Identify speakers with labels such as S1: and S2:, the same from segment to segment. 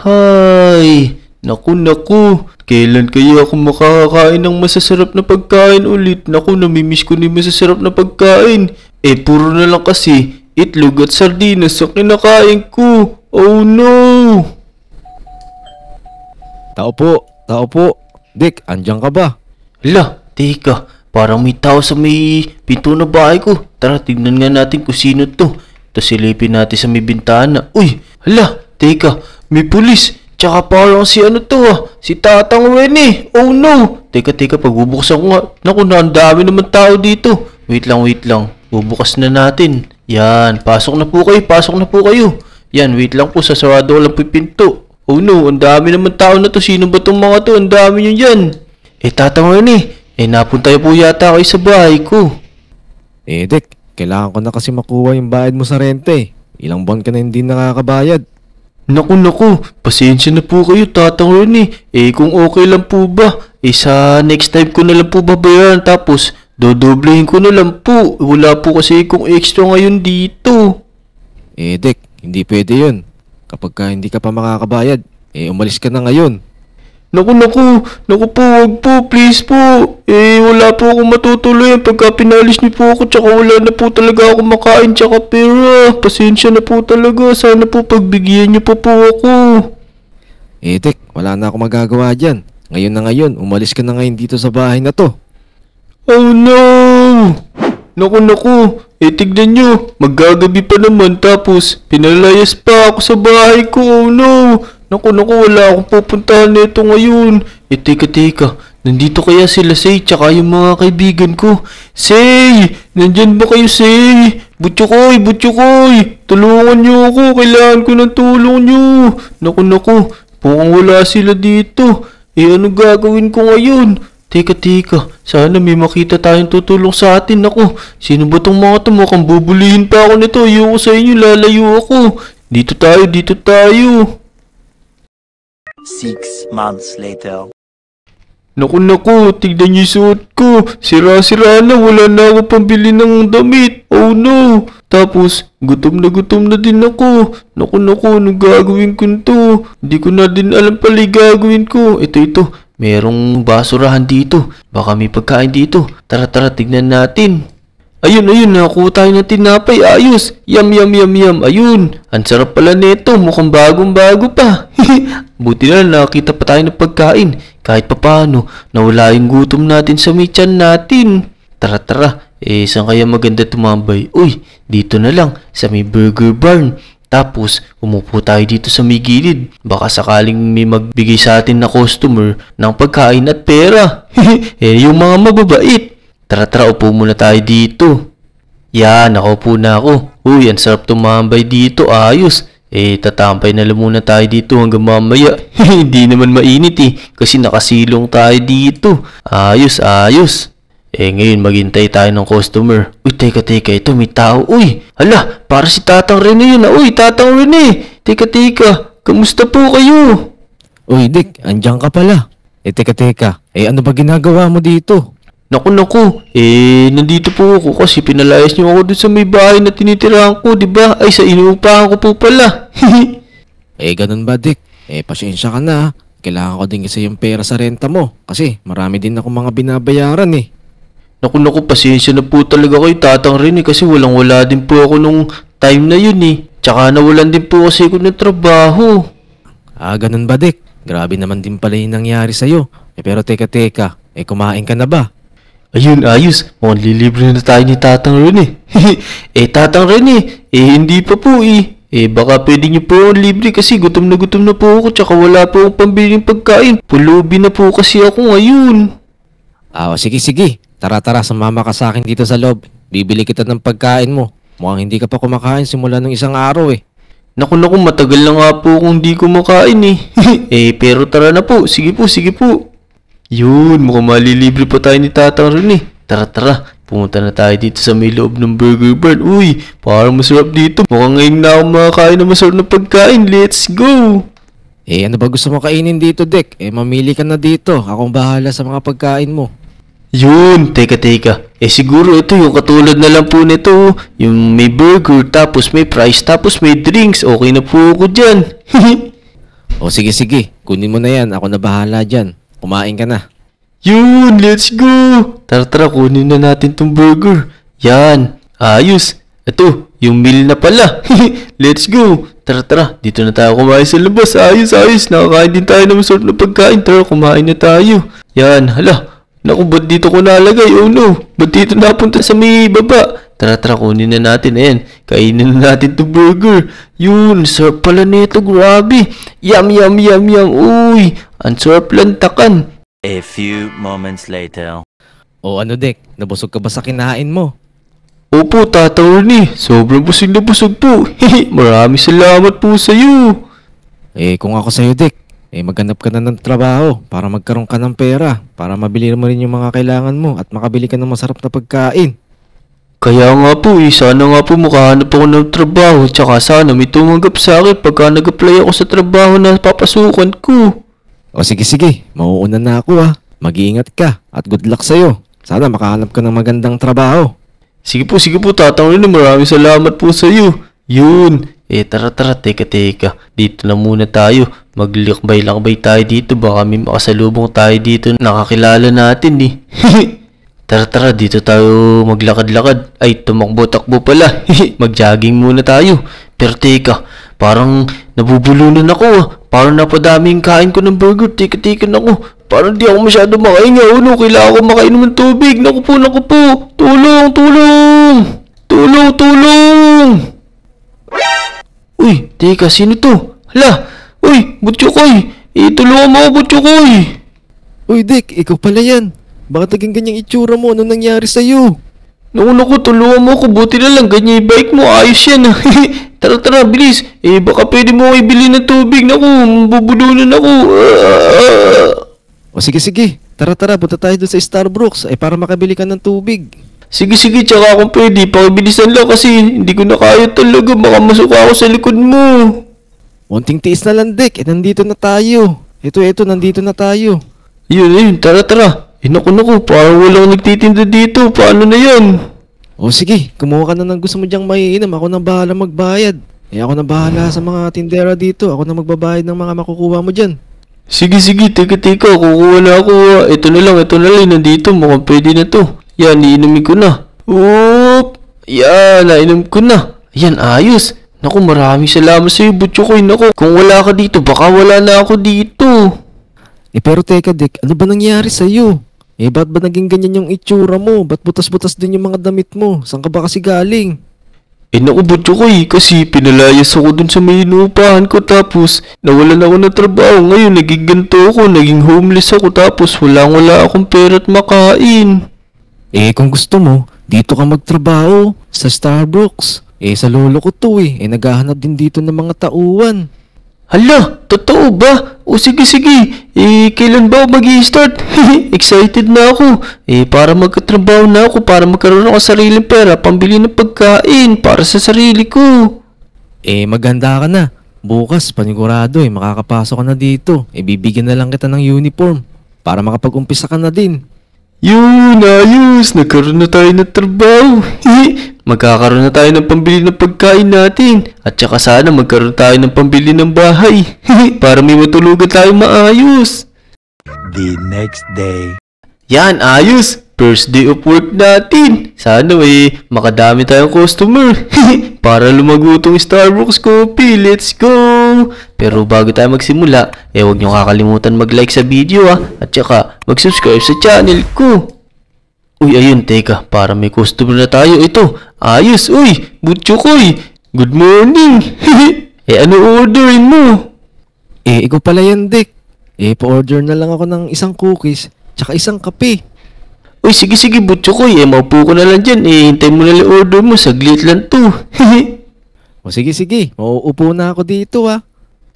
S1: Hay! Naku, kailan kaya ako makakakain ng masasarap na pagkain ulit? Naku, namimiss ko na yung masasarap na pagkain. Puro na lang kasi itlog at sardinas sa kinakain ko. Oh no!
S2: Tao po, tao po. Dick, andyan ka ba?
S1: Hala, teka, parang may tao sa may pinto na bahay ko. Tara, tignan nga natin kung sino to. Tapos silipin natin sa may bintana. Uy, hala, teka, may pulis. Tsaka parang si ano to si Tatang Rene. Oh no! Teka, pagbubuksan ko nga. Naku, ang dami naman tao dito. Wait lang. Bubukas na natin. Yan, pasok na po kayo. Yan, wait lang po, sasarado ko lang po yung pinto. Oh no, ang dami naman tao na to. Sino ba tong mga to? Ang dami nyo yan. Tatang Rene, napunta po yata kayo sa bahay ko.
S2: Dick, kailangan ko na kasi makuha yung bayad mo sa rente. Ilang buwan ka na hindi nakakabayad.
S1: Naku, pasensya na po kayo, Tatang Rene. Kung okay lang po ba, sa next time ko na lang po babayaran, tapos dodoblehin ko na lang po. Wala po kasi kung extra ngayon dito.
S2: Dick, hindi pwede yun. Kapag hindi ka pa makakabayad, umalis ka na ngayon.
S1: Naku po, wag po, please po. Wala po akong matutuloy pagka pinalis niyo po ako, tsaka wala na po talaga ako makain, tsaka pera. Pasensya na po talaga, sana po pagbigyan niyo po ako.
S2: Dick, wala na ako magagawa dyan. Ngayon na ngayon, umalis ka na ngayon dito sa bahay na to.
S1: Oh no! Naku, tignan nyo, maggagabi pa naman, tapos pinalayas pa ako sa bahay ko. Oh no! Naku, wala akong pupuntahan nito ngayon. Teka, nandito kaya sila Say, tsaka yung mga kaibigan ko. Say! Nandyan ba kayo, Say? Butchokoy! Tulungan nyo ako, kailangan ko ng tulong nyo. Naku, mukhang wala sila dito. Ano gagawin ko ngayon? Teka, sana may makita tayong tutulong sa atin. Naku, sino ba tong mga to? Mukhang bubulihin pa ako nito. Ayoko sa inyo, lalayo ako. Dito tayo.
S3: 6 months later.
S1: Naku, tignan niyo yung suot ko. Sira na, wala na ako pambili ng damit. Oh no! Tapos, gutom na din ako. Naku, anong gagawin ko nito? Hindi ko na din alam pala gagawin ko. Ito. Merong basurahan dito. Baka may pagkain dito. Tara, tignan natin. Ayun, nakuha tayo ng tinapay. Ayos. Yum. Ayun. Ang sarap pala nito. Mukhang bagong-bago pa. Buti na nakakita pa tayo ng pagkain. Kahit papaano, nawala yung gutom natin sa may tiyan natin. Tara. Saan kaya maganda tumambay? Uy, dito na lang. Sa may burger barn. Tapos, umupo tayo dito sa may gilid. Baka sakaling may magbigay sa atin na customer ng pagkain at pera. Yung mga mababait. Tara, upo muna tayo dito. Yan, nakaupo na ako. Uy, ang sarap tumambay dito. Ayos. Tatambay na lang muna tayo dito hanggang mamaya. Hindi naman mainit kasi nakasilong tayo dito. Ayos. Ngayon maghintay tayo ng customer. Uy, teka, ito may tao. Uy, hala, para si Tatang Rene yun. Uy, Tatang Rene. Teka, kamusta po kayo?
S2: Uy, Dick, andyan ka pala. Teka. Ano ba ginagawa mo dito?
S1: Naku, nandito po ako kasi pinalayas niyo ako dun sa may bahay na tinitirahan ko, diba? Ay, sa inuupahan ko po pala.
S2: Ganun ba, Dick? Pasensya ka na. Kailangan ko din kasi yung pera sa renta mo. Kasi marami din ako mga binabayaran
S1: Naku, pasensya na po talaga kayo, Tatang Rene, kasi walang-wala din po ako nung time na yun Tsaka nawalan din po kasi ako ng trabaho.
S2: Ganun ba, Dick? Grabe naman din pala yung nangyari sa'yo. Pero teka, kumain ka na ba?
S1: Ayun, ayos. Mukhang lilibre na tayo ni Tatang Rene. Tatang Rene, hindi pa po baka pwede niyo po akong libre kasi gutom na po ako tsaka wala po akong pambili ng pagkain. Pulubi na po kasi ako ngayon.
S2: Sige. Tara, sumama ka sa akin dito sa loob. Bibili kita ng pagkain mo. Mukhang hindi ka pa kumakain simula ng isang araw
S1: Naku, matagal na nga po kung hindi kumakain pero tara na po. Sige po. Yun, mukhang malilibre pa tayo ni Tatang Rene. Tara, pumunta na tayo dito sa may loob ng burger barn. Uy, parang masarap dito. Mukhang ngayon na ako makakain ng masarap na pagkain. Let's go!
S2: Ano ba gusto mo kainin dito, Dick? Mamili ka na dito. Akong bahala sa mga pagkain mo.
S1: Yun, teka. Siguro ito yung katulad na lang po nito. Yung may burger, tapos may fries, tapos may drinks. Okay na po ako dyan.
S2: O sige, sige. Kunin mo na yan. Ako na bahala dyan. Kumain ka na.
S1: Yun, let's go! Tara, kunin na natin tong burger. Yan, ayos. Ito, yung meal na pala. Let's go! Tara, dito na tayo kumain sa labas. Ayos. Nakakain din tayo ng masarap na pagkain. Tara, kumain na tayo. Yan, hala. Naku, ba't dito ko nalagay? Oh no, ba't dito napunta sa may baba? Tara, kunin na natin. Ayan, kainin na natin to burger. Yun, sarap pala nito, grabe. Yum. Uy, ang sarap lantakan.
S3: A few moments later.
S2: O ano, Dek? Nabusog ka ba sa kinain mo?
S1: Opo, Tata Ernie. Sobrang busog na busog po. Maraming salamat po sa iyo.
S2: Kung ako sa'yo, Dek, maghanap ka na ng trabaho para magkaroon ka ng pera para mabili mo rin yung mga kailangan mo at makabili ka ng masarap na pagkain.
S1: Kaya nga po, sana nga po makahanap ako ng trabaho. Tsaka sana may tumanggap sa akin pagka nag-apply ako sa trabaho na papasukan ko.
S2: O sige, mauuna na ako Mag-iingat ka at good luck sa'yo. Sana makahanap ka ng magandang trabaho.
S1: Sige po, Tata Ernie. Maraming salamat po sa iyo. Yun. Tara, teka. Dito na muna tayo. Maglakbay-lakbay tayo dito. Baka may makasalubong tayo dito. Nakakilala natin eh. Tara, dito tayo maglakad-lakad. Ay, tumakbo-takbo pala. Mag-jogging muna tayo. Pero teka, parang nabubulunan ako Parang napadami yung kain ko ng burger. Teka na ako. Parang di ako masyado makainga. Kailangan ko makainom ng tubig. Naku po. Tulong. Uy, teka, sino to? Hala, uy, Butchokoy. Tulungan mo ako, Butchokoy.
S2: Uy, Dek, ikaw pala yan. Bakit naging ganyang itsura mo? Ano nangyari sa'yo?
S1: Naku, tulungan mo ako. Buti na lang, ganyan yung bike mo. Ayos yan. Tara, bilis. Baka pwede mo ako ibili ng tubig. Naku, mabubulunan ako.
S2: O sige. Tara, punta tayo doon sa Starbucks para makabili ka ng tubig.
S1: Sige, tsaka kung pwede, pakibilisan lang kasi hindi ko na kaya talaga. Baka masuka ako sa likod mo.
S2: Unting tiis na lang, Dek. Nandito na tayo. Ito, nandito na tayo.
S1: Yun, tara. Naku, parang walang nagtitinda dito. Paano na yan?
S2: O sige, kumuha ka na ng gusto mo diyang maiinom. Ako na bahala magbayad. Ako na bahala sa mga tindera dito. Ako na magbabayad ng mga makukuha mo dyan.
S1: Sige, teka. Kukuha na ako. Ito na lang. Nandito. Mukhang pwede na to. Yan, iinumin ko na. Oop! Yan, nainom ko na. Yan, ayos. Naku, maraming salamat sa'yo, Butchokoy. Naku, kung wala ka dito, baka wala na ako dito.
S2: Pero teka, Dek, ano ba nangyari sa'yo? Ba't ba naging ganyan yung itsura mo? Ba't butas-butas din yung mga damit mo? Saan ka ba kasi galing?
S1: Naku, Butchokoy, kasi pinalayas ako dun sa may inuupahan ko tapos nawalan ako ng trabaho. Ngayon, naging ganito ako, naging homeless ako tapos wala akong pera at makain.
S2: Kung gusto mo, dito ka magtrabaho sa Starbucks. Sa lolo ko to naghahanap din dito ng mga tauhan.
S1: Hala, totoo ba? O sige. Kailan ba ako mag-i-start? Excited na ako. Para magkatrabaho na ako, para magkaroon ako sariling pera, pambili ng pagkain, para sa sarili ko.
S2: Maganda ka na. Bukas, panigurado makakapasok ka na dito. Bibigyan na lang kita ng uniform para makapag-umpisa ka na din.
S1: Yun, ayos. Nagkaroon na tayo ng trabaho. Magkakaroon na tayo ng pambili ng pagkain natin. At saka sana magkaroon tayo ng pambili ng bahay. Para may matulugan tayo maayos.
S3: The next day.
S1: Yan, ayos. First day of work natin. Sana makadami tayong customer. Para lumago tong Starbucks coffee. Let's go! Pero bago tayo magsimula, huwag nyo kakalimutan mag-like sa video at saka mag-subscribe sa channel ko. Uy, ayun, teka, para may customer na tayo. Ito, ayos, uy, Butchokoy, good morning. Ano orderin mo?
S2: Ikaw pala yan, Dek. Pa-order na lang ako ng isang cookies, tsaka isang kape.
S1: Uy, sige, Butchokoy, maupo ko na lang dyan. Hintay mo na lang order mo, saglit lang to.
S2: O sige, mauupo na ako dito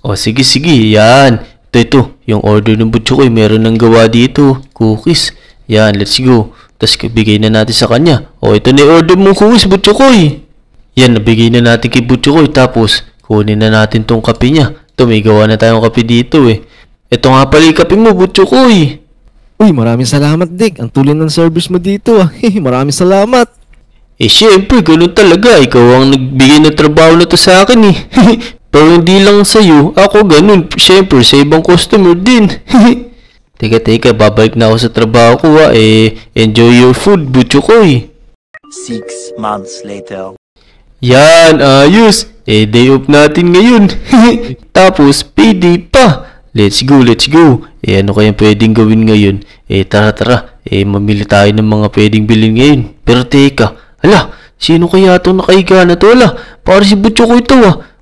S1: O sige, yan. Ito, yung order ng Butchokoy, meron nang gawa dito, cookies. Yan, let's go. Tapos bigay na natin sa kanya. Ito na yung order mo cookies, Butchokoy. Yan, nabigay na natin kay Butchokoy. Tapos, kunin na natin tong kape niya. Ito, may gawa na tayong kape dito Ito nga pala yung kape mo, Butchokoy.
S2: Uy, maraming salamat, Dek. Ang tuloy ng service mo dito Maraming salamat.
S1: Syempre, ganun talaga. Ikaw ang nagbigay ng trabaho na to sa akin Pero hindi lang sa'yo, ako ganun. Siyempre, sa ibang customer din. Teka, babalik na ako sa trabaho ko enjoy your food, Butchokoy.
S3: 6 months later.
S1: Yan, ayos. Day off natin ngayon. Tapos, payday pa. Let's go. Ano kaya pwedeng gawin ngayon? Tara. Mamili tayo ng mga pwedeng bilhin ngayon. Pero teka, hala, sino kaya itong nakahiga na to? Hala, para si Butchokoy ito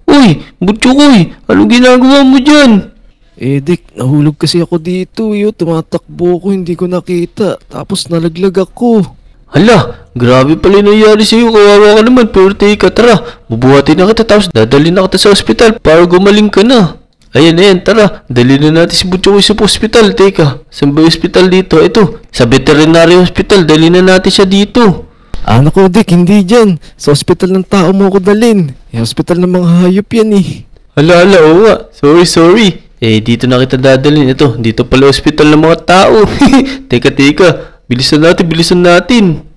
S1: Uy, Butchokoy, anong ginagawa mo dyan?
S2: Dick, nahulog kasi ako dito. Tumatakbo ko, hindi ko nakita. Tapos nalaglag ako.
S1: Hala, grabe pala yung nangyari sa'yo. Kawawa ka naman. Pero teka, tara. Bubuhatin na kita tapos dadalhin na kita sa ospital para gumaling ka na. Ayan, tara. Dalhin na natin si Butchokoy sa ospital. Teka, saan ba yung ospital dito? Ito, sa veterinary hospital. Dalhin na natin siya dito.
S2: Naku Dick, hindi dyan. Sa ospital ng tao mo ako dalhin. Hospital ng mga hayop yan
S1: Hala, oo nga. Sorry. Dito na kita dadalhin. Ito, dito pala ospital ng mga tao. Teka. Bilisan natin.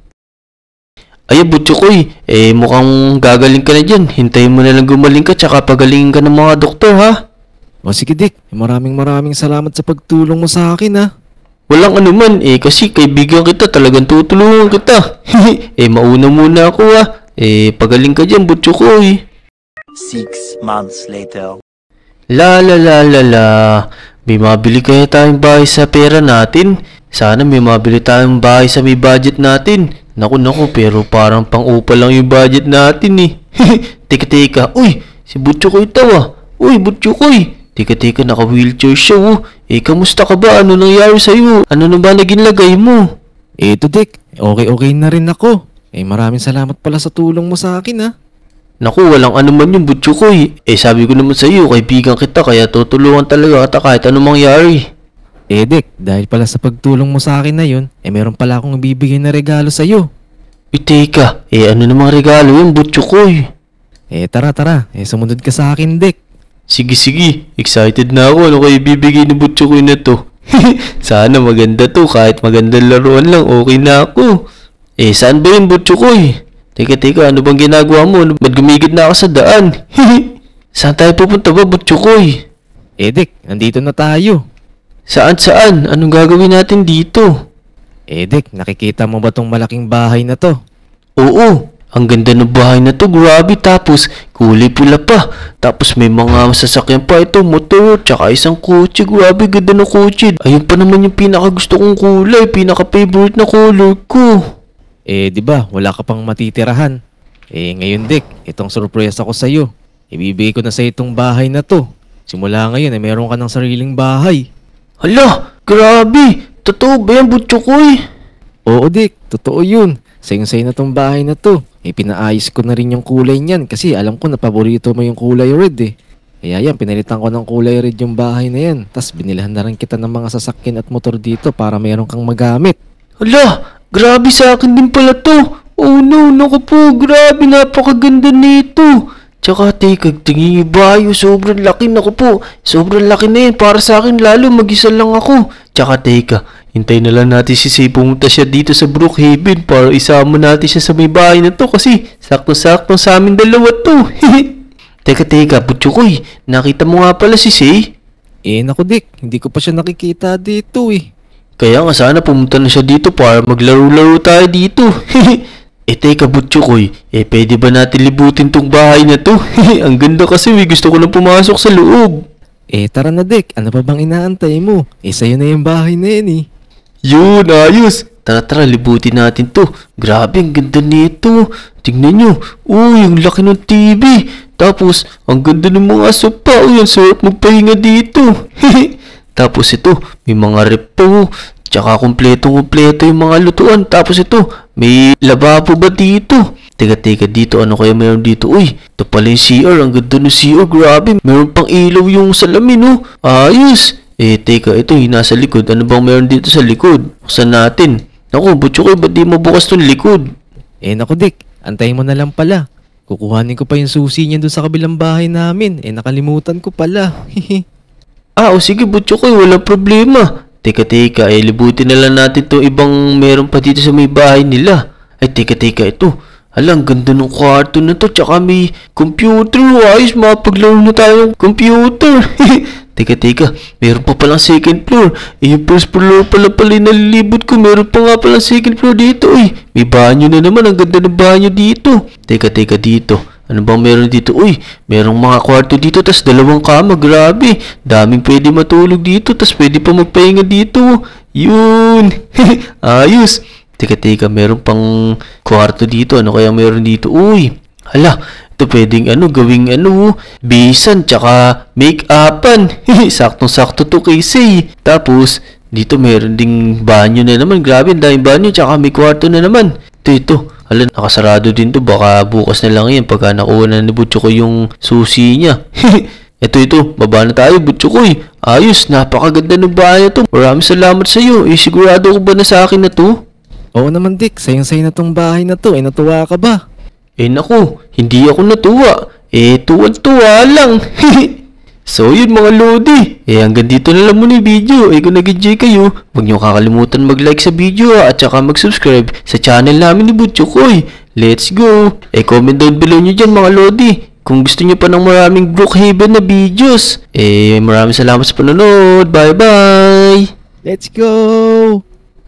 S1: Ay, Butchokoy, mukhang gagaling ka na dyan. Hintayin mo na lang gumaling ka tsaka pagalingin ka ng mga doktor, ha?
S2: Sige Dick, maraming salamat sa pagtulong mo sa akin,
S1: Walang anuman, kasi kaibigan kita, talagang tutulungan kita. Mauna muna ako, pagaling ka dyan, Butchokoy.
S3: 6 months later.
S1: La. May mabili kaya tayong bahay sa pera natin? Sana may mabili tayong bahay sa may budget natin. Naku, pero parang pang-upa lang yung budget natin Teka. Uy, si Butchokoy ito Uy, Butchokoy. Teka, naka-wheelchair siya kamusta ka ba? Ano nangyari sa'yo? Ano na ba naging lagay mo?
S2: Ito Dick, okay na rin ako. Maraming salamat pala sa tulong mo sa akin
S1: Naku, walang anuman yung Butchokoy. Sabi ko naman sa'yo, kaibigan kita kaya tutulungan talaga kita kahit anong mangyari.
S2: Dick, dahil pala sa pagtulong mo sa akin na yun, meron pala akong ibibigay na regalo sa'yo.
S1: Teka, ano namang regalo yung Butchokoy?
S2: Tara, sumunod ka sa akin Dick.
S1: Sige, excited na ako. Ano kayo ibibigay ni Butchokoy na to? Sana maganda to. Kahit magandang laruan lang, okay na ako. Saan ba yung Butchokoy? Teka, ano bang ginagawa mo? Ba't gumigit na ako sa daan? Saan tayo pupunta ba, Butchokoy?
S2: Dick, nandito na tayo.
S1: Saan? Anong gagawin natin dito?
S2: Dick, nakikita mo ba tong malaking bahay na to?
S1: Oo. Ang ganda ng bahay na to, grabe. Tapos, kulay pula pa. Tapos may mga sasakyan pa ito, motor, tsaka isang kotse. Grabe, ganda ng kotse. Ayun pa naman yung pinaka-gusto kong kulay, pinaka-favorite na color ko.
S2: Di ba, wala ka pang matitirahan. Ngayon Dick, itong surprise ako sa'yo. Ibibigay ko na sa itong bahay na to. Simula ngayon, meron ka ng sariling bahay.
S1: Hala, grabe. Totoo ba yan, Butchokoy?
S2: Oo Dick, totoo yun. Sayang-sayo na tong bahay na to. Pinaayos ko na rin yung kulay niyan kasi alam ko na paborito mo yung kulay red Kaya yan, pinalitan ko ng kulay red yung bahay na yan. Tas binilahan na rin kita ng mga sasakyan at motor dito para mayroon kang magamit.
S1: Hala, grabe sa akin din pala to. Oh no, naku po, grabe, napakaganda nito. Tsaka teka, tingin yung bahay, sobrang laki, naku po. Sobrang laki na yan, para sa akin lalo, mag-isa lang ako. Tsaka teka, hintay na lang natin si Say pumunta siya dito sa Brookhaven para isama natin siya sa may bahay na to kasi sakto-sakto sa amin dalawa to. Teka, Butchokoy, nakita mo nga pala si Say?
S2: Naku Dick, hindi ko pa siya nakikita dito
S1: Kaya nga sana pumunta na siya dito para maglaro-laro tayo dito. Teka Butchokoy, pwede ba natin libutin tong bahay na to? Ang ganda kasi, gusto ko lang pumasok sa loob.
S2: Tara na Dick, ano pa bang inaantay mo? Sa'yo na yung bahay na yan
S1: Yun, ayos. Tara, libutin natin to. Grabe, ang ganda nito. Tingnan nyo. Uy, ang laki ng TV. Tapos, ang ganda ng mga sopa. Uy, ang sarap magpahinga dito. Tapos ito, may mga rep po. Tsaka kumpleto yung mga lutuan. Tapos ito, may lababo ba dito? Teka, dito, ano kaya meron dito? Uy, ito pala yung CR. Ang ganda ng CR, grabe. Meron pang ilaw yung salamin, Ayos. Teka, ito yung nasa likod. Ano bang meron dito sa likod? Buksan natin. Naku, Butchokoy, ba't di mo bukas tong likod?
S2: Naku Dick, antayin mo na lang pala. Kukuhanin ko pa yung susi niyan doon sa kabilang bahay namin. Nakalimutan ko pala.
S1: Sige, Butchokoy, walang problema. Teka, libutin na lang natin to ibang meron pa dito sa may bahay nila. Teka, ito. Hala, ang ganda ng kwarto na to. Tsaka may computer. Ayos, mapaglaro na tayo ng computer. Teka. Meron pa palang second floor. Yung first floor pala nalilibot ko. Meron pa nga palang second floor dito. Uy, may banyo na naman. Ang ganda ng banyo dito. Teka dito. Ano bang meron dito? Uy, merong mga kwarto dito. Tas 2 kama. Grabe. Daming pwede matulog dito. Tas pwede pa magpahinga dito. Yun. Ayos. Teka, meron pang kwarto dito. Ano kaya meron dito? Uy, hala, ito pwedeng gawing bisan, tsaka make-upan. Saktong-sakto to kasi. Tapos, dito meron ding banyo na naman. Grabe, ang daming banyo, tsaka may kwarto na naman. Ito. Hala, nakasarado din to. Baka bukas na lang yan pagka nakuha na ni Butcho ko yung susi niya. Ito, baba na tayo, Butcho ko eh. Ayos, napakaganda ng bahay na to. Maraming salamat sa iyo. Sigurado ko ba na sa akin na to?
S2: Oo naman, Dick. Sayang-say na tong bahay na to. Natuwa ka ba?
S1: Naku, hindi ako natuwa. Tuwan-tuwa lang. So yun mga Lodi. Hanggang dito na lang muna yung video. Kung nag-enjoy kayo, huwag niyo kakalimutan mag-like sa video at saka mag-subscribe sa channel namin ni Butcho Koy. Let's go! Comment down below nyo dyan mga Lodi kung gusto niyo pa ng maraming Brookhaven na videos. Maraming salamat sa panonood. Bye-bye!
S2: Let's go!